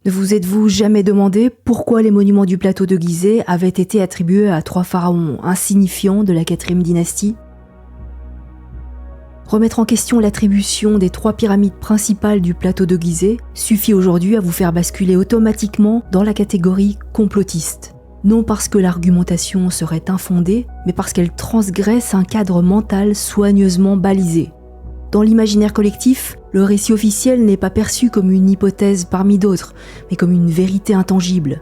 Ne vous êtes-vous jamais demandé pourquoi les monuments du plateau de Gizeh avaient été attribués à 3 pharaons insignifiants de la 4e dynastie ? Remettre en question l'attribution des 3 pyramides principales du plateau de Gizeh suffit aujourd'hui à vous faire basculer automatiquement dans la catégorie complotiste. Non parce que l'argumentation serait infondée, mais parce qu'elle transgresse un cadre mental soigneusement balisé. Dans l'imaginaire collectif, le récit officiel n'est pas perçu comme une hypothèse parmi d'autres, mais comme une vérité intangible.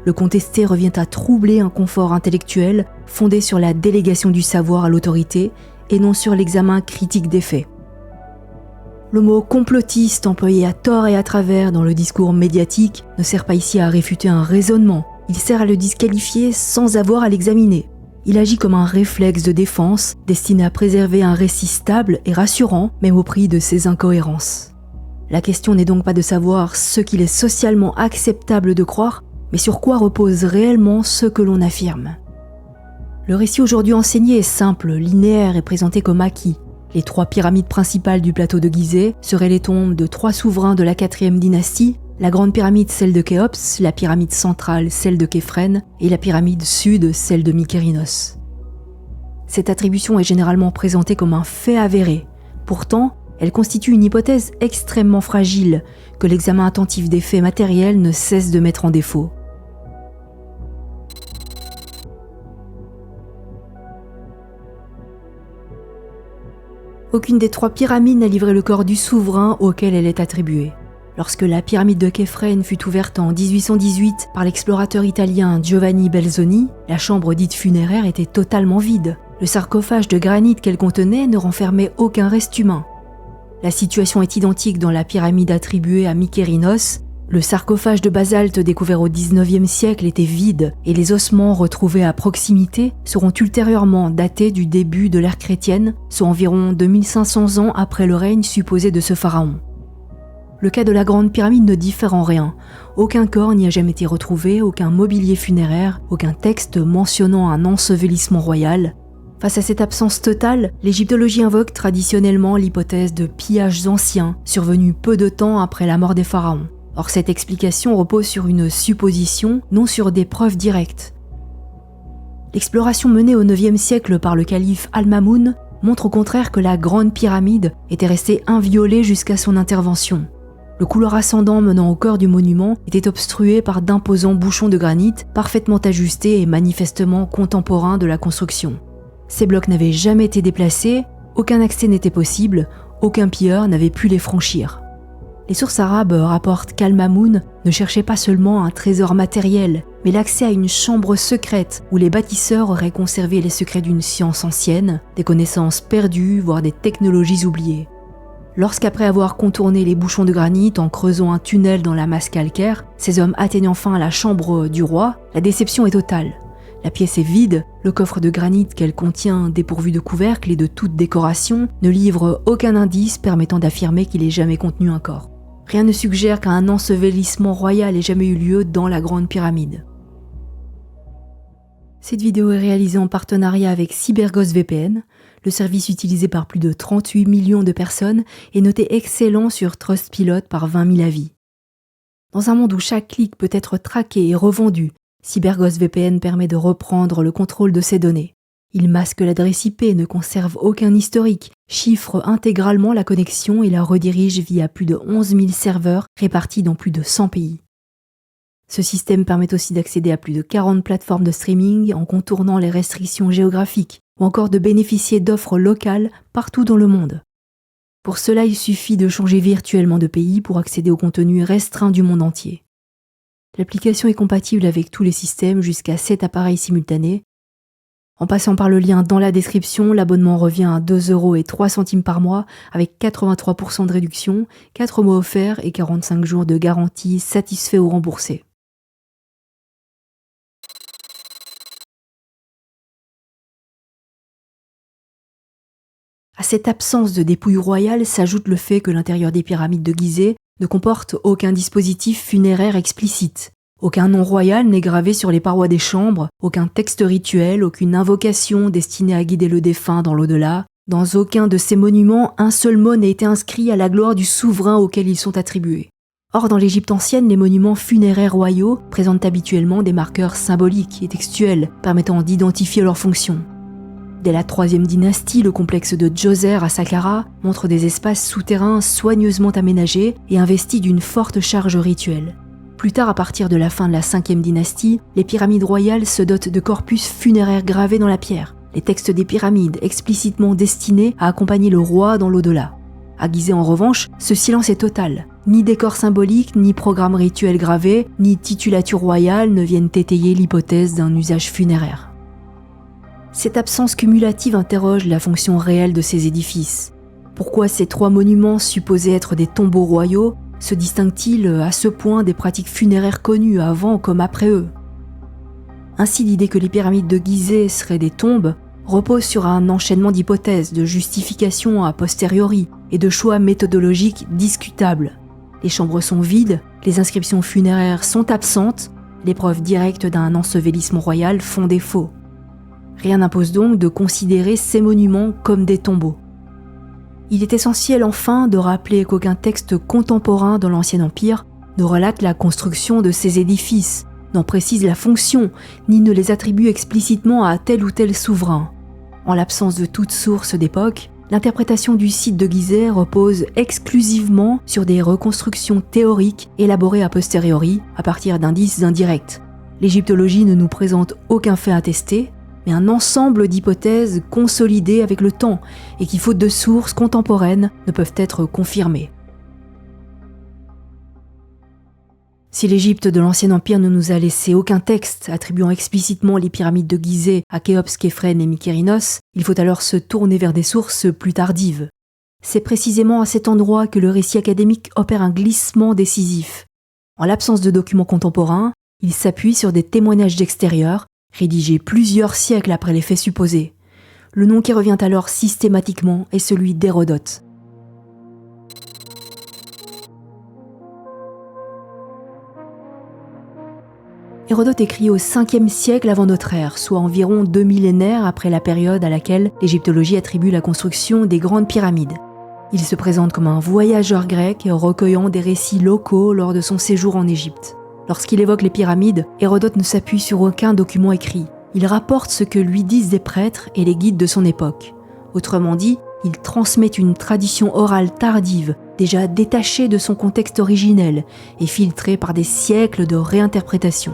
Le contester revient à troubler un confort intellectuel fondé sur la délégation du savoir à l'autorité et non sur l'examen critique des faits. Le mot complotiste employé à tort et à travers dans le discours médiatique ne sert pas ici à réfuter un raisonnement, il sert à le disqualifier sans avoir à l'examiner. Il agit comme un réflexe de défense destiné à préserver un récit stable et rassurant, même au prix de ses incohérences. La question n'est donc pas de savoir ce qu'il est socialement acceptable de croire, mais sur quoi repose réellement ce que l'on affirme. Le récit aujourd'hui enseigné est simple, linéaire et présenté comme acquis. Les 3 pyramides principales du plateau de Gizeh seraient les tombes de 3 souverains de la 4e dynastie, la grande pyramide celle de Khéops, la pyramide centrale celle de Képhren et la pyramide sud celle de Mykérinos. Cette attribution est généralement présentée comme un fait avéré. Pourtant, elle constitue une hypothèse extrêmement fragile que l'examen attentif des faits matériels ne cesse de mettre en défaut. Aucune des 3 pyramides n'a livré le corps du souverain auquel elle est attribuée. Lorsque la pyramide de Képhren fut ouverte en 1818 par l'explorateur italien Giovanni Belzoni, la chambre dite funéraire était totalement vide. Le sarcophage de granit qu'elle contenait ne renfermait aucun reste humain. La situation est identique dans la pyramide attribuée à Mykérinos. Le sarcophage de basalte découvert au XIXe siècle était vide et les ossements retrouvés à proximité seront ultérieurement datés du début de l'ère chrétienne, soit environ 2500 ans après le règne supposé de ce pharaon. Le cas de la Grande Pyramide ne diffère en rien. Aucun corps n'y a jamais été retrouvé, aucun mobilier funéraire, aucun texte mentionnant un ensevelissement royal. Face à cette absence totale, l'égyptologie invoque traditionnellement l'hypothèse de pillages anciens, survenus peu de temps après la mort des pharaons. Or, cette explication repose sur une supposition, non sur des preuves directes. L'exploration menée au IXe siècle par le calife Al-Mamoun montre au contraire que la Grande Pyramide était restée inviolée jusqu'à son intervention. Le couloir ascendant menant au cœur du monument était obstrué par d'imposants bouchons de granit parfaitement ajustés et manifestement contemporains de la construction. Ces blocs n'avaient jamais été déplacés, aucun accès n'était possible, aucun pilleur n'avait pu les franchir. Les sources arabes rapportent qu'Al-Mamoun ne cherchait pas seulement un trésor matériel, mais l'accès à une chambre secrète où les bâtisseurs auraient conservé les secrets d'une science ancienne, des connaissances perdues, voire des technologies oubliées. Lorsqu'après avoir contourné les bouchons de granit en creusant un tunnel dans la masse calcaire, ces hommes atteignent enfin la chambre du roi, la déception est totale. La pièce est vide, le coffre de granit qu'elle contient, dépourvu de couvercle et de toute décoration, ne livre aucun indice permettant d'affirmer qu'il ait jamais contenu un corps. Rien ne suggère qu'un ensevelissement royal ait jamais eu lieu dans la Grande Pyramide. Cette vidéo est réalisée en partenariat avec CyberGhost VPN. Le service utilisé par plus de 38 millions de personnes est noté excellent sur Trustpilot par 20 000 avis. Dans un monde où chaque clic peut être traqué et revendu, CyberGhost VPN permet de reprendre le contrôle de ces données. Il masque l'adresse IP, ne conserve aucun historique, chiffre intégralement la connexion et la redirige via plus de 11 000 serveurs répartis dans plus de 100 pays. Ce système permet aussi d'accéder à plus de 40 plateformes de streaming en contournant les restrictions géographiques ou encore de bénéficier d'offres locales partout dans le monde. Pour cela, il suffit de changer virtuellement de pays pour accéder au contenu restreint du monde entier. L'application est compatible avec tous les systèmes jusqu'à 7 appareils simultanés. En passant par le lien dans la description, l'abonnement revient à 2,03 € par mois avec 83% de réduction, 4 mois offerts et 45 jours de garantie satisfaits ou remboursés. À cette absence de dépouille royale s'ajoute le fait que l'intérieur des pyramides de Gizeh ne comporte aucun dispositif funéraire explicite. Aucun nom royal n'est gravé sur les parois des chambres, aucun texte rituel, aucune invocation destinée à guider le défunt dans l'au-delà. Dans aucun de ces monuments, un seul mot n'a été inscrit à la gloire du souverain auquel ils sont attribués. Or, dans l'Égypte ancienne, les monuments funéraires royaux présentent habituellement des marqueurs symboliques et textuels permettant d'identifier leur fonction. Dès la 3e dynastie, le complexe de Djoser à Saqqara montre des espaces souterrains soigneusement aménagés et investis d'une forte charge rituelle. Plus tard, à partir de la fin de la 5e dynastie, les pyramides royales se dotent de corpus funéraires gravés dans la pierre, les textes des pyramides explicitement destinés à accompagner le roi dans l'au-delà. À Gizeh, en revanche, ce silence est total. Ni décor symbolique, ni programme rituel gravé, ni titulature royale ne viennent étayer l'hypothèse d'un usage funéraire. Cette absence cumulative interroge la fonction réelle de ces édifices. Pourquoi ces 3 monuments supposés être des tombeaux royaux se distinguent-ils à ce point des pratiques funéraires connues avant comme après eux ? Ainsi, l'idée que les pyramides de Gizeh seraient des tombes repose sur un enchaînement d'hypothèses, de justifications a posteriori et de choix méthodologiques discutables. Les chambres sont vides, les inscriptions funéraires sont absentes, les preuves directes d'un ensevelissement royal font défaut. Rien n'impose donc de considérer ces monuments comme des tombeaux. Il est essentiel enfin de rappeler qu'aucun texte contemporain dans l'Ancien Empire ne relate la construction de ces édifices, n'en précise la fonction, ni ne les attribue explicitement à tel ou tel souverain. En l'absence de toute source d'époque, l'interprétation du site de Gizeh repose exclusivement sur des reconstructions théoriques élaborées a posteriori à partir d'indices indirects. L'égyptologie ne nous présente aucun fait attesté, mais un ensemble d'hypothèses consolidées avec le temps et qui, faute de sources contemporaines, ne peuvent être confirmées. Si l'Égypte de l'Ancien Empire ne nous a laissé aucun texte attribuant explicitement les pyramides de Gizeh à Khéops, Khéphren et Mykérinos, il faut alors se tourner vers des sources plus tardives. C'est précisément à cet endroit que le récit académique opère un glissement décisif. En l'absence de documents contemporains, il s'appuie sur des témoignages d'extérieur, rédigés plusieurs siècles après les faits supposés. Le nom qui revient alors systématiquement est celui d'Hérodote. Hérodote écrit au 5e siècle avant notre ère, soit environ 2 millénaires après la période à laquelle l'égyptologie attribue la construction des grandes pyramides. Il se présente comme un voyageur grec recueillant des récits locaux lors de son séjour en Égypte. Lorsqu'il évoque les pyramides, Hérodote ne s'appuie sur aucun document écrit. Il rapporte ce que lui disent des prêtres et les guides de son époque. Autrement dit, il transmet une tradition orale tardive, déjà détachée de son contexte originel et filtrée par des siècles de réinterprétation.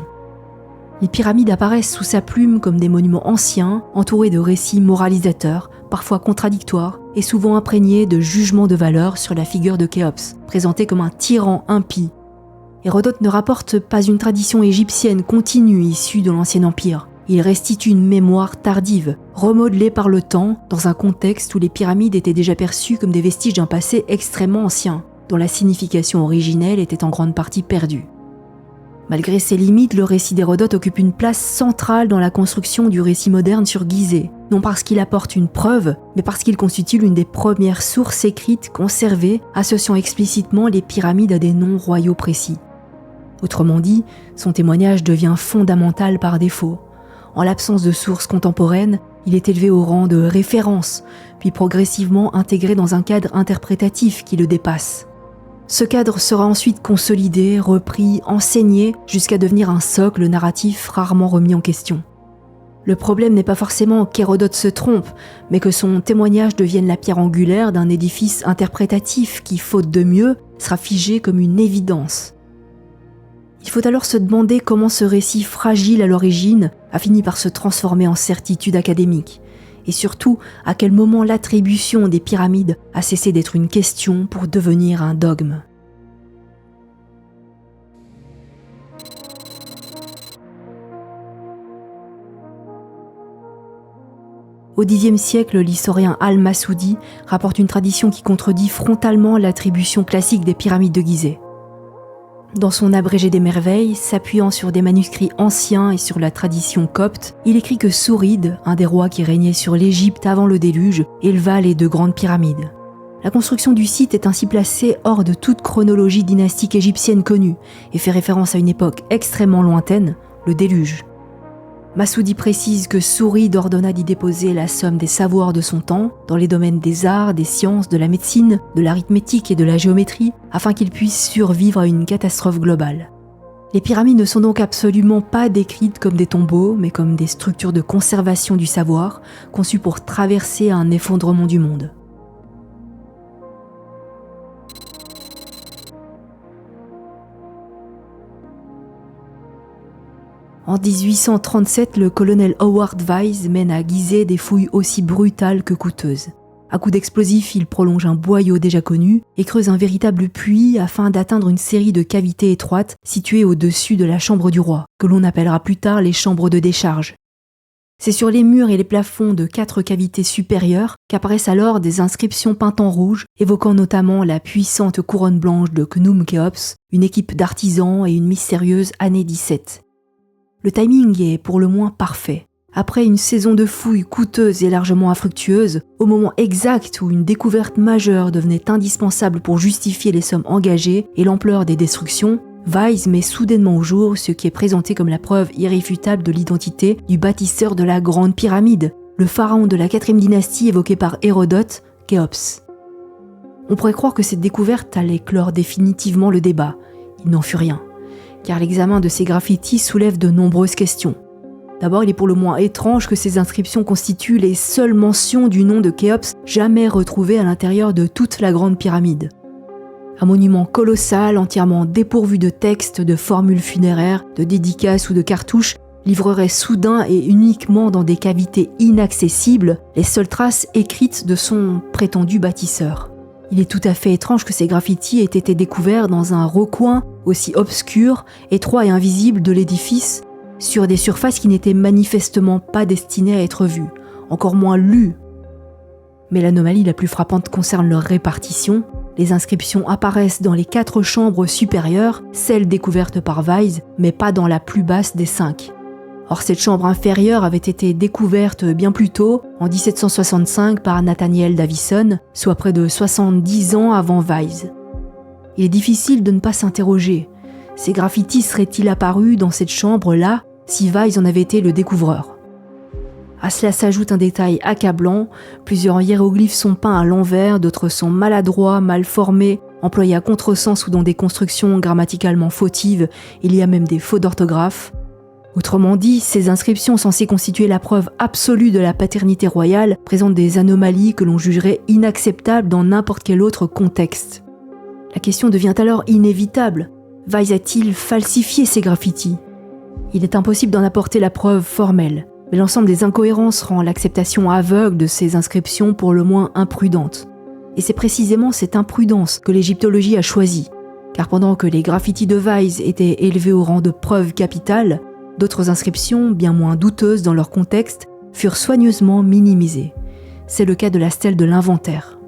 Les pyramides apparaissent sous sa plume comme des monuments anciens, entourés de récits moralisateurs, parfois contradictoires et souvent imprégnés de jugements de valeur sur la figure de Khéops, présenté comme un tyran impie. Hérodote ne rapporte pas une tradition égyptienne continue issue de l'Ancien Empire. Il restitue une mémoire tardive, remodelée par le temps, dans un contexte où les pyramides étaient déjà perçues comme des vestiges d'un passé extrêmement ancien, dont la signification originelle était en grande partie perdue. Malgré ses limites, le récit d'Hérodote occupe une place centrale dans la construction du récit moderne sur Gizeh, non parce qu'il apporte une preuve, mais parce qu'il constitue l'une des premières sources écrites conservées associant explicitement les pyramides à des noms royaux précis. Autrement dit, son témoignage devient fondamental par défaut. En l'absence de sources contemporaines, il est élevé au rang de référence, puis progressivement intégré dans un cadre interprétatif qui le dépasse. Ce cadre sera ensuite consolidé, repris, enseigné, jusqu'à devenir un socle narratif rarement remis en question. Le problème n'est pas forcément qu'Hérodote se trompe, mais que son témoignage devienne la pierre angulaire d'un édifice interprétatif qui, faute de mieux, sera figé comme une évidence. Il faut alors se demander comment ce récit fragile à l'origine a fini par se transformer en certitude académique. Et surtout, à quel moment l'attribution des pyramides a cessé d'être une question pour devenir un dogme. Au Xe siècle, l'historien Al-Masoudi rapporte une tradition qui contredit frontalement l'attribution classique des pyramides de Gizeh. Dans son abrégé des merveilles, s'appuyant sur des manuscrits anciens et sur la tradition copte, il écrit que Souride, un des rois qui régnait sur l'Égypte avant le déluge, éleva les 2 grandes pyramides. La construction du site est ainsi placée hors de toute chronologie dynastique égyptienne connue et fait référence à une époque extrêmement lointaine, le déluge. Massoudi précise que Souride ordonna d'y déposer la somme des savoirs de son temps, dans les domaines des arts, des sciences, de la médecine, de l'arithmétique et de la géométrie, afin qu'ils puissent survivre à une catastrophe globale. Les pyramides ne sont donc absolument pas décrites comme des tombeaux, mais comme des structures de conservation du savoir, conçues pour traverser un effondrement du monde. En 1837, le colonel Howard Wise mène à Gizeh des fouilles aussi brutales que coûteuses. À coups d'explosifs, il prolonge un boyau déjà connu et creuse un véritable puits afin d'atteindre une série de cavités étroites situées au-dessus de la chambre du roi, que l'on appellera plus tard les chambres de décharge. C'est sur les murs et les plafonds de 4 cavités supérieures qu'apparaissent alors des inscriptions peintes en rouge, évoquant notamment la puissante couronne blanche de Khnum Khéops, une équipe d'artisans et une mystérieuse année 17. Le timing est pour le moins parfait. Après une saison de fouilles coûteuses et largement infructueuses, au moment exact où une découverte majeure devenait indispensable pour justifier les sommes engagées et l'ampleur des destructions, Wise met soudainement au jour ce qui est présenté comme la preuve irréfutable de l'identité du bâtisseur de la Grande Pyramide, le pharaon de la 4e dynastie évoqué par Hérodote, Khéops. On pourrait croire que cette découverte allait clore définitivement le débat. Il n'en fut rien, car l'examen de ces graffitis soulève de nombreuses questions. D'abord, il est pour le moins étrange que ces inscriptions constituent les seules mentions du nom de Khéops jamais retrouvées à l'intérieur de toute la Grande Pyramide. Un monument colossal, entièrement dépourvu de textes, de formules funéraires, de dédicaces ou de cartouches, livrerait soudain et uniquement dans des cavités inaccessibles les seules traces écrites de son prétendu bâtisseur. Il est tout à fait étrange que ces graffitis aient été découverts dans un recoin aussi obscur, étroit et invisible de l'édifice, sur des surfaces qui n'étaient manifestement pas destinées à être vues, encore moins lues. Mais l'anomalie la plus frappante concerne leur répartition. Les inscriptions apparaissent dans les 4 chambres supérieures, celles découvertes par Wise, mais pas dans la plus basse des 5. Or, cette chambre inférieure avait été découverte bien plus tôt, en 1765, par Nathaniel Davison, soit près de 70 ans avant Wise. Il est difficile de ne pas s'interroger. Ces graffitis seraient-ils apparus dans cette chambre-là si Wise en avait été le découvreur ? À cela s'ajoute un détail accablant, plusieurs hiéroglyphes sont peints à l'envers, d'autres sont maladroits, mal formés, employés à contresens ou dans des constructions grammaticalement fautives, il y a même des fautes d'orthographe. Autrement dit, ces inscriptions censées constituer la preuve absolue de la paternité royale présentent des anomalies que l'on jugerait inacceptables dans n'importe quel autre contexte. La question devient alors inévitable. Wise a-t-il falsifié ces graffitis ? Il est impossible d'en apporter la preuve formelle, mais l'ensemble des incohérences rend l'acceptation aveugle de ces inscriptions pour le moins imprudente. Et c'est précisément cette imprudence que l'égyptologie a choisie, car pendant que les graffitis de Wise étaient élevés au rang de preuve capitale, d'autres inscriptions, bien moins douteuses dans leur contexte, furent soigneusement minimisées. C'est le cas de la stèle de l'inventaire.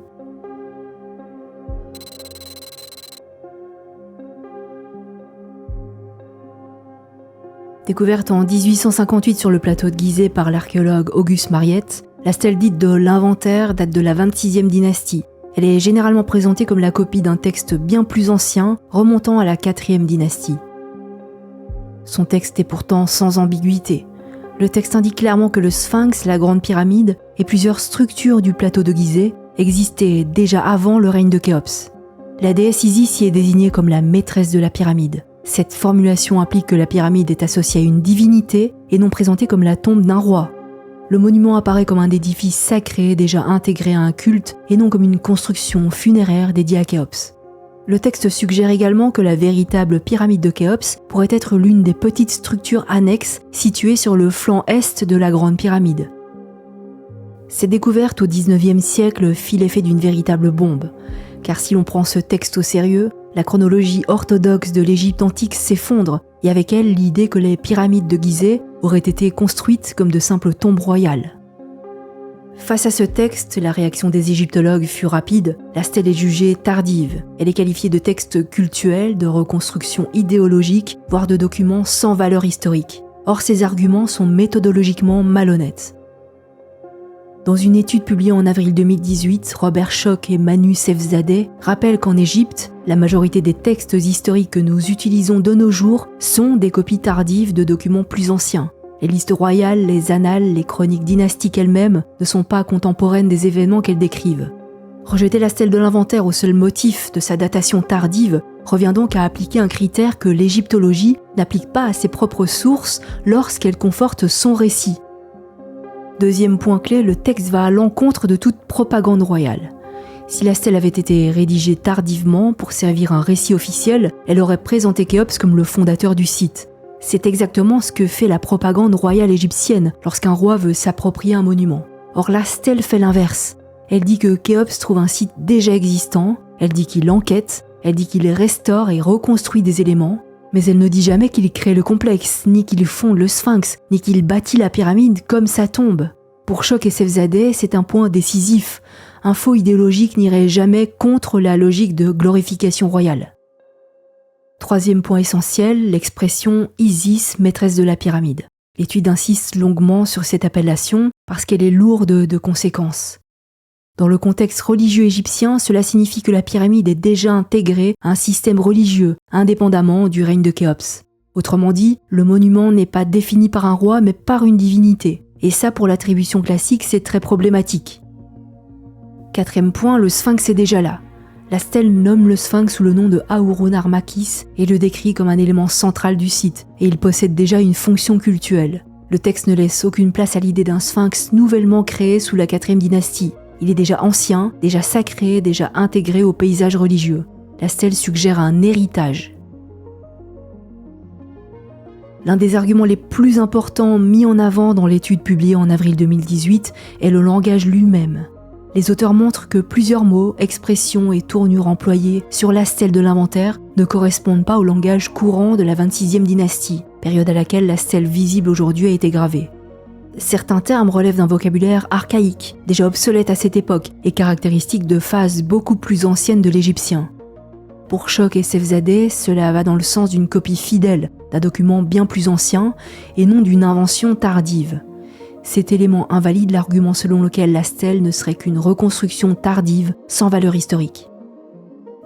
Découverte en 1858 sur le plateau de Gizeh par l'archéologue Auguste Mariette, la stèle dite de l'inventaire date de la 26e dynastie. Elle est généralement présentée comme la copie d'un texte bien plus ancien, remontant à la 4e dynastie. Son texte est pourtant sans ambiguïté. Le texte indique clairement que le Sphinx, la Grande Pyramide et plusieurs structures du plateau de Gizeh existaient déjà avant le règne de Khéops. La déesse Isis y est désignée comme la maîtresse de la pyramide. Cette formulation implique que la pyramide est associée à une divinité et non présentée comme la tombe d'un roi. Le monument apparaît comme un édifice sacré déjà intégré à un culte et non comme une construction funéraire dédiée à Khéops. Le texte suggère également que la véritable pyramide de Khéops pourrait être l'une des petites structures annexes situées sur le flanc est de la Grande Pyramide. Cette découverte au XIXe siècle fit l'effet d'une véritable bombe, car si l'on prend ce texte au sérieux, la chronologie orthodoxe de l'Égypte antique s'effondre, et avec elle l'idée que les pyramides de Gizeh auraient été construites comme de simples tombes royales. Face à ce texte, la réaction des égyptologues fut rapide. La stèle est jugée tardive. Elle est qualifiée de texte cultuel, de reconstruction idéologique, voire de document sans valeur historique. Or, ces arguments sont méthodologiquement malhonnêtes. Dans une étude publiée en avril 2018, Robert Schoch et Manu Sefzadeh rappellent qu'en Égypte, la majorité des textes historiques que nous utilisons de nos jours sont des copies tardives de documents plus anciens. Les listes royales, les annales, les chroniques dynastiques elles-mêmes ne sont pas contemporaines des événements qu'elles décrivent. Rejeter la stèle de l'inventaire au seul motif de sa datation tardive revient donc à appliquer un critère que l'égyptologie n'applique pas à ses propres sources lorsqu'elle conforte son récit. Deuxième point clé, le texte va à l'encontre de toute propagande royale. Si la stèle avait été rédigée tardivement pour servir un récit officiel, elle aurait présenté Khéops comme le fondateur du site. C'est exactement ce que fait la propagande royale égyptienne lorsqu'un roi veut s'approprier un monument. Or la stèle fait l'inverse. Elle dit que Khéops trouve un site déjà existant, elle dit qu'il enquête, elle dit qu'il restaure et reconstruit des éléments, mais elle ne dit jamais qu'il crée le complexe, ni qu'il fonde le sphinx, ni qu'il bâtit la pyramide comme sa tombe. Pour Choc et Sefzadeh, c'est un point décisif. Un faux idéologique n'irait jamais contre la logique de glorification royale. Troisième point essentiel, l'expression Isis, maîtresse de la pyramide. L'étude insiste longuement sur cette appellation parce qu'elle est lourde de conséquences. Dans le contexte religieux égyptien, cela signifie que la pyramide est déjà intégrée à un système religieux, indépendamment du règne de Khéops. Autrement dit, le monument n'est pas défini par un roi, mais par une divinité. Et ça, pour l'attribution classique, c'est très problématique. Quatrième point, le sphinx est déjà là. La stèle nomme le sphinx sous le nom de Ahurun-Ar-Makis et le décrit comme un élément central du site, et il possède déjà une fonction cultuelle. Le texte ne laisse aucune place à l'idée d'un sphinx nouvellement créé sous la 4e dynastie. Il est déjà ancien, déjà sacré, déjà intégré au paysage religieux. La stèle suggère un héritage. L'un des arguments les plus importants mis en avant dans l'étude publiée en avril 2018 est le langage lui-même. Les auteurs montrent que plusieurs mots, expressions et tournures employées sur la stèle de l'inventaire ne correspondent pas au langage courant de la 26e dynastie, période à laquelle la stèle visible aujourd'hui a été gravée. Certains termes relèvent d'un vocabulaire archaïque, déjà obsolète à cette époque et caractéristique de phases beaucoup plus anciennes de l'égyptien. Pour Choc et Sefzadeh, cela va dans le sens d'une copie fidèle d'un document bien plus ancien et non d'une invention tardive. Cet élément invalide l'argument selon lequel la stèle ne serait qu'une reconstruction tardive sans valeur historique.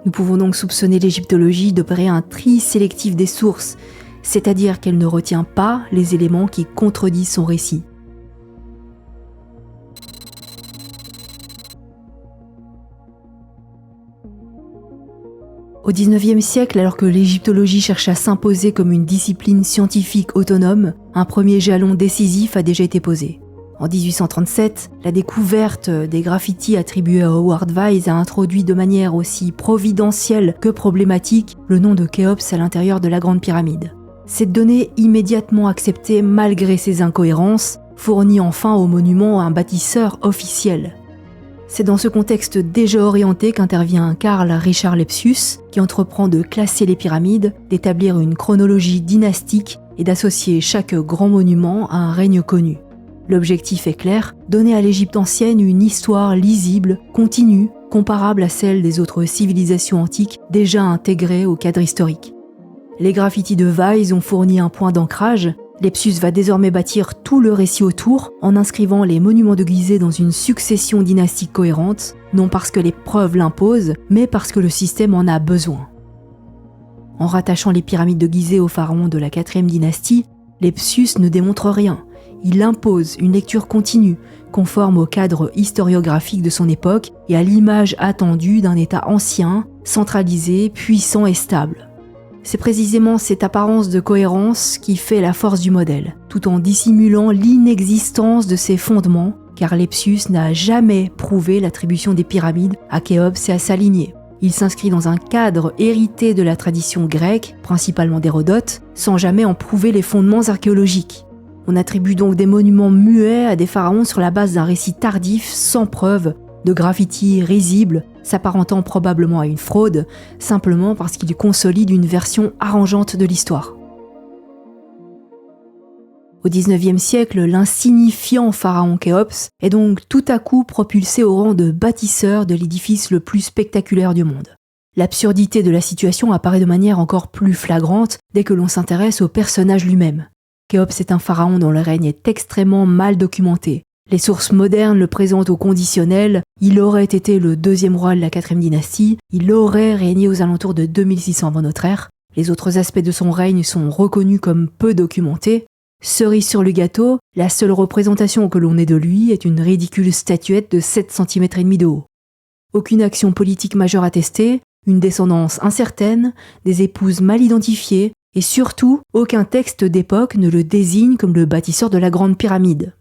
Nous pouvons donc soupçonner l'égyptologie d'opérer un tri sélectif des sources, c'est-à-dire qu'elle ne retient pas les éléments qui contredisent son récit. Au XIXe siècle, alors que l'égyptologie cherche à s'imposer comme une discipline scientifique autonome, un premier jalon décisif a déjà été posé. En 1837, la découverte des graffitis attribués à Howard Wise a introduit de manière aussi providentielle que problématique le nom de Khéops à l'intérieur de la Grande Pyramide. Cette donnée, immédiatement acceptée malgré ses incohérences, fournit enfin au monument un bâtisseur officiel. C'est dans ce contexte déjà orienté qu'intervient Carl Richard Lepsius, qui entreprend de classer les pyramides, d'établir une chronologie dynastique et d'associer chaque grand monument à un règne connu. L'objectif est clair, donner à l'Égypte ancienne une histoire lisible, continue, comparable à celle des autres civilisations antiques déjà intégrées au cadre historique. Les graffitis de Wise ont fourni un point d'ancrage. Lepsius va désormais bâtir tout le récit autour en inscrivant les monuments de Gizeh dans une succession dynastique cohérente, non parce que les preuves l'imposent, mais parce que le système en a besoin. En rattachant les pyramides de Gizeh aux pharaons de la 4e dynastie, Lepsius ne démontre rien. Il impose une lecture continue, conforme au cadre historiographique de son époque et à l'image attendue d'un État ancien, centralisé, puissant et stable. C'est précisément cette apparence de cohérence qui fait la force du modèle, tout en dissimulant l'inexistence de ses fondements, car Lepsius n'a jamais prouvé l'attribution des pyramides à Khéops et à sa lignée. Il s'inscrit dans un cadre hérité de la tradition grecque, principalement d'Hérodote, sans jamais en prouver les fondements archéologiques. On attribue donc des monuments muets à des pharaons sur la base d'un récit tardif sans preuve, de graffitis risibles, s'apparentant probablement à une fraude, simplement parce qu'il consolide une version arrangeante de l'histoire. Au XIXe siècle, l'insignifiant pharaon Khéops est donc tout à coup propulsé au rang de bâtisseur de l'édifice le plus spectaculaire du monde. L'absurdité de la situation apparaît de manière encore plus flagrante dès que l'on s'intéresse au personnage lui-même. Khéops est un pharaon dont le règne est extrêmement mal documenté. Les sources modernes le présentent au conditionnel, il aurait été le 2e roi de la 4e dynastie, il aurait régné aux alentours de 2600 avant notre ère. Les autres aspects de son règne sont reconnus comme peu documentés. Cerise sur le gâteau, la seule représentation que l'on ait de lui est une ridicule statuette de 7,5 cm de haut. Aucune action politique majeure attestée, une descendance incertaine, des épouses mal identifiées, et surtout, aucun texte d'époque ne le désigne comme le bâtisseur de la Grande Pyramide.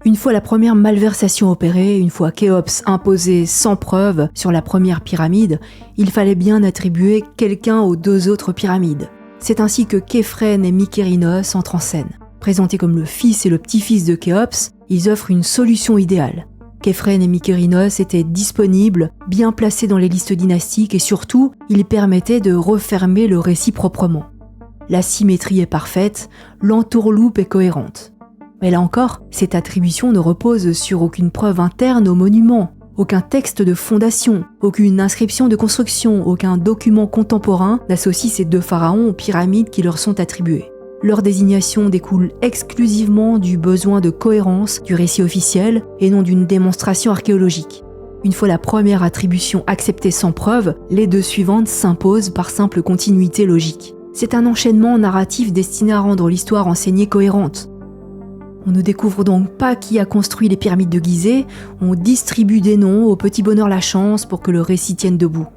Une fois la première malversation opérée, une fois Khéops imposé sans preuve sur la première pyramide, il fallait bien attribuer quelqu'un aux 2 autres pyramides. C'est ainsi que Képhrène et Mykérinos entrent en scène. Présentés comme le fils et le petit-fils de Khéops, ils offrent une solution idéale. Képhrène et Mykérinos étaient disponibles, bien placés dans les listes dynastiques et surtout, ils permettaient de refermer le récit proprement. La symétrie est parfaite, l'entourloupe est cohérente. Mais là encore, cette attribution ne repose sur aucune preuve interne au monument, aucun texte de fondation, aucune inscription de construction, aucun document contemporain n'associe ces 2 pharaons aux pyramides qui leur sont attribuées. Leur désignation découle exclusivement du besoin de cohérence du récit officiel et non d'une démonstration archéologique. Une fois la première attribution acceptée sans preuve, les 2 suivantes s'imposent par simple continuité logique. C'est un enchaînement narratif destiné à rendre l'histoire enseignée cohérente. On ne découvre donc pas qui a construit les pyramides de Gizeh, on distribue des noms au petit bonheur la chance pour que le récit tienne debout.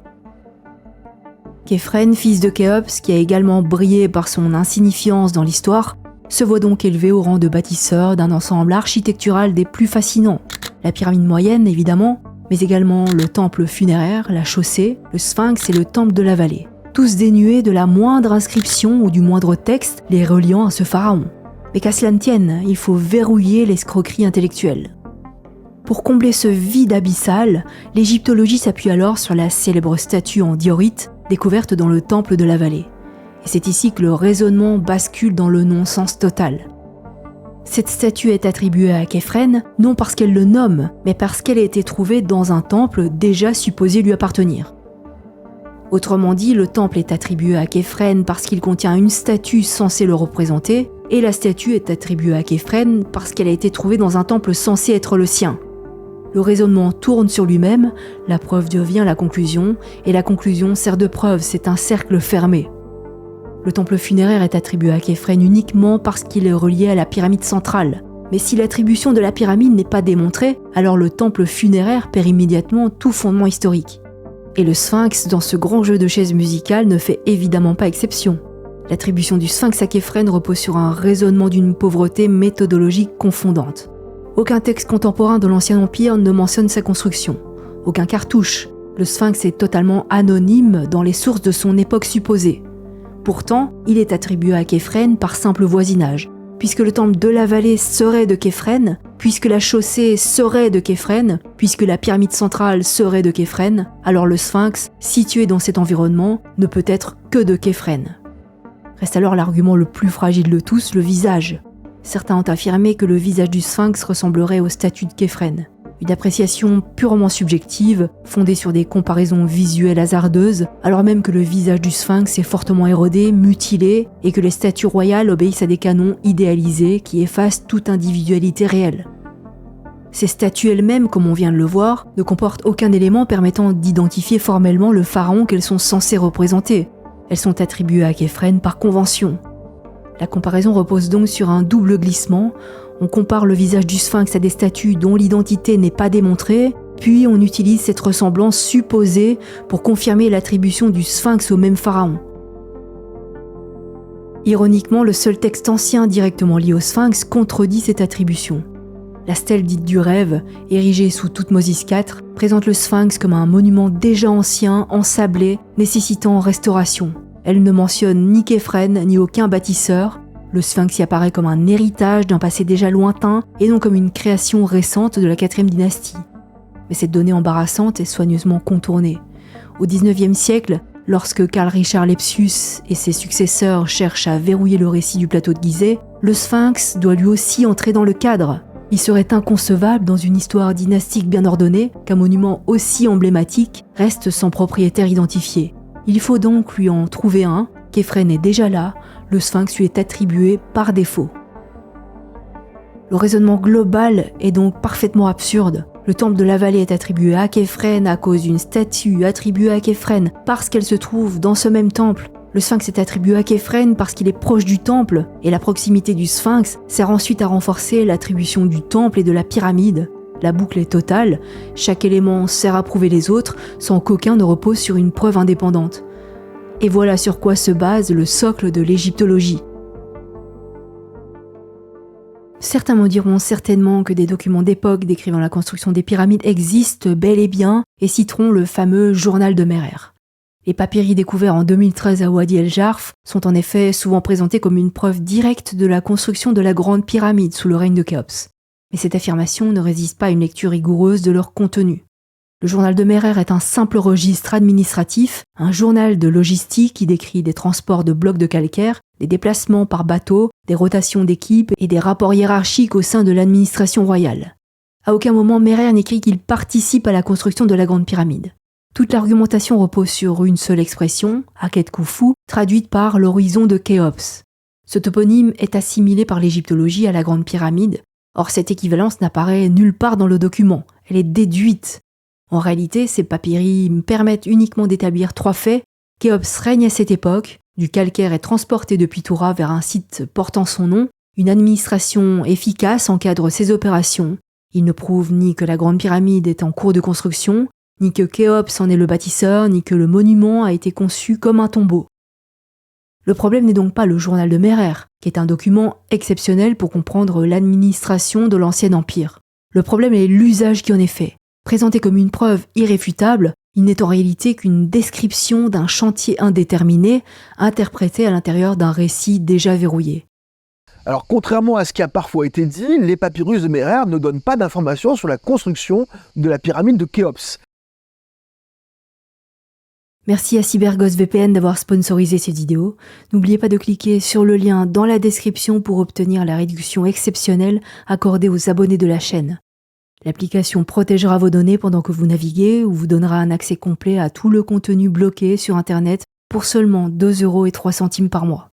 Képhrène, fils de Khéops, qui a également brillé par son insignifiance dans l'histoire, se voit donc élevé au rang de bâtisseur d'un ensemble architectural des plus fascinants. La pyramide moyenne, évidemment, mais également le temple funéraire, la chaussée, le sphinx et le temple de la vallée. Tous dénués de la moindre inscription ou du moindre texte les reliant à ce pharaon. Mais qu'à cela ne tienne, il faut verrouiller l'escroquerie intellectuelle. Pour combler ce vide abyssal, l'égyptologie s'appuie alors sur la célèbre statue en diorite découverte dans le temple de la vallée. Et c'est ici que le raisonnement bascule dans le non-sens total. Cette statue est attribuée à Képhrène, non parce qu'elle le nomme, mais parce qu'elle a été trouvée dans un temple déjà supposé lui appartenir. Autrement dit, le temple est attribué à Képhrène parce qu'il contient une statue censée le représenter, et la statue est attribuée à Képhrène parce qu'elle a été trouvée dans un temple censé être le sien. Le raisonnement tourne sur lui-même, la preuve devient la conclusion, et la conclusion sert de preuve, c'est un cercle fermé. Le temple funéraire est attribué à Képhrène uniquement parce qu'il est relié à la pyramide centrale. Mais si l'attribution de la pyramide n'est pas démontrée, alors le temple funéraire perd immédiatement tout fondement historique. Et le sphinx, dans ce grand jeu de chaises musicales, ne fait évidemment pas exception. L'attribution du sphinx à Képhrène repose sur un raisonnement d'une pauvreté méthodologique confondante. Aucun texte contemporain de l'Ancien Empire ne mentionne sa construction. Aucun cartouche. Le sphinx est totalement anonyme dans les sources de son époque supposée. Pourtant, il est attribué à Képhrène par simple voisinage. Puisque le temple de la vallée serait de Képhrène, puisque la chaussée serait de Képhrène, puisque la pyramide centrale serait de Képhrène, alors le sphinx, situé dans cet environnement, ne peut être que de Képhrène. Reste alors l'argument le plus fragile de tous, le visage. Certains ont affirmé que le visage du sphinx ressemblerait aux statues de Képhrène. Une appréciation purement subjective, fondée sur des comparaisons visuelles hasardeuses, alors même que le visage du sphinx est fortement érodé, mutilé, et que les statues royales obéissent à des canons idéalisés qui effacent toute individualité réelle. Ces statues elles-mêmes, comme on vient de le voir, ne comportent aucun élément permettant d'identifier formellement le pharaon qu'elles sont censées représenter. Elles sont attribuées à Képhrène par convention. La comparaison repose donc sur un double glissement. On compare le visage du sphinx à des statues dont l'identité n'est pas démontrée, puis on utilise cette ressemblance supposée pour confirmer l'attribution du sphinx au même pharaon. Ironiquement, le seul texte ancien directement lié au sphinx contredit cette attribution. La stèle dite du rêve, érigée sous Thoutmôsis IV, présente le sphinx comme un monument déjà ancien, ensablé, nécessitant restauration. Elle ne mentionne ni Képhrène ni aucun bâtisseur. Le sphinx y apparaît comme un héritage d'un passé déjà lointain et non comme une création récente de la 4e dynastie. Mais cette donnée embarrassante est soigneusement contournée. Au XIXe siècle, lorsque Karl Richard Lepsius et ses successeurs cherchent à verrouiller le récit du plateau de Gizeh, le sphinx doit lui aussi entrer dans le cadre. Il serait inconcevable dans une histoire dynastique bien ordonnée qu'un monument aussi emblématique reste sans propriétaire identifié. Il faut donc lui en trouver un. Képhrène est déjà là, le sphinx lui est attribué par défaut. Le raisonnement global est donc parfaitement absurde. Le temple de la vallée est attribué à Képhrène à cause d'une statue attribuée à Képhrène parce qu'elle se trouve dans ce même temple. Le sphinx est attribué à Képhren parce qu'il est proche du temple, et la proximité du sphinx sert ensuite à renforcer l'attribution du temple et de la pyramide. La boucle est totale, chaque élément sert à prouver les autres, sans qu'aucun ne repose sur une preuve indépendante. Et voilà sur quoi se base le socle de l'égyptologie. Certains me diront certainement que des documents d'époque décrivant la construction des pyramides existent bel et bien et citeront le fameux journal de Merer. Les papyri découverts en 2013 à Wadi el-Jarf sont en effet souvent présentés comme une preuve directe de la construction de la grande pyramide sous le règne de Khéops. Mais cette affirmation ne résiste pas à une lecture rigoureuse de leur contenu. Le journal de Merer est un simple registre administratif, un journal de logistique qui décrit des transports de blocs de calcaire, des déplacements par bateau, des rotations d'équipes et des rapports hiérarchiques au sein de l'administration royale. À aucun moment Merer n'écrit qu'il participe à la construction de la grande pyramide. Toute l'argumentation repose sur une seule expression, Akhet Khufu, traduite par l'horizon de Khéops. Ce toponyme est assimilé par l'égyptologie à la grande pyramide, or cette équivalence n'apparaît nulle part dans le document, elle est déduite. En réalité, ces papyri permettent uniquement d'établir 3 faits. Khéops règne à cette époque, du calcaire est transporté depuis Toura vers un site portant son nom, une administration efficace encadre ces opérations. Il ne prouve ni que la grande pyramide est en cours de construction, ni que Khéops en est le bâtisseur, ni que le monument a été conçu comme un tombeau. Le problème n'est donc pas le journal de Merer, qui est un document exceptionnel pour comprendre l'administration de l'ancien empire. Le problème est l'usage qui en est fait. Présenté comme une preuve irréfutable, il n'est en réalité qu'une description d'un chantier indéterminé, interprété à l'intérieur d'un récit déjà verrouillé. Alors, contrairement à ce qui a parfois été dit, les papyrus de Merer ne donnent pas d'informations sur la construction de la pyramide de Khéops. Merci à CyberGhost VPN d'avoir sponsorisé cette vidéo. N'oubliez pas de cliquer sur le lien dans la description pour obtenir la réduction exceptionnelle accordée aux abonnés de la chaîne. L'application protégera vos données pendant que vous naviguez ou vous donnera un accès complet à tout le contenu bloqué sur Internet pour seulement 2,03 € par mois.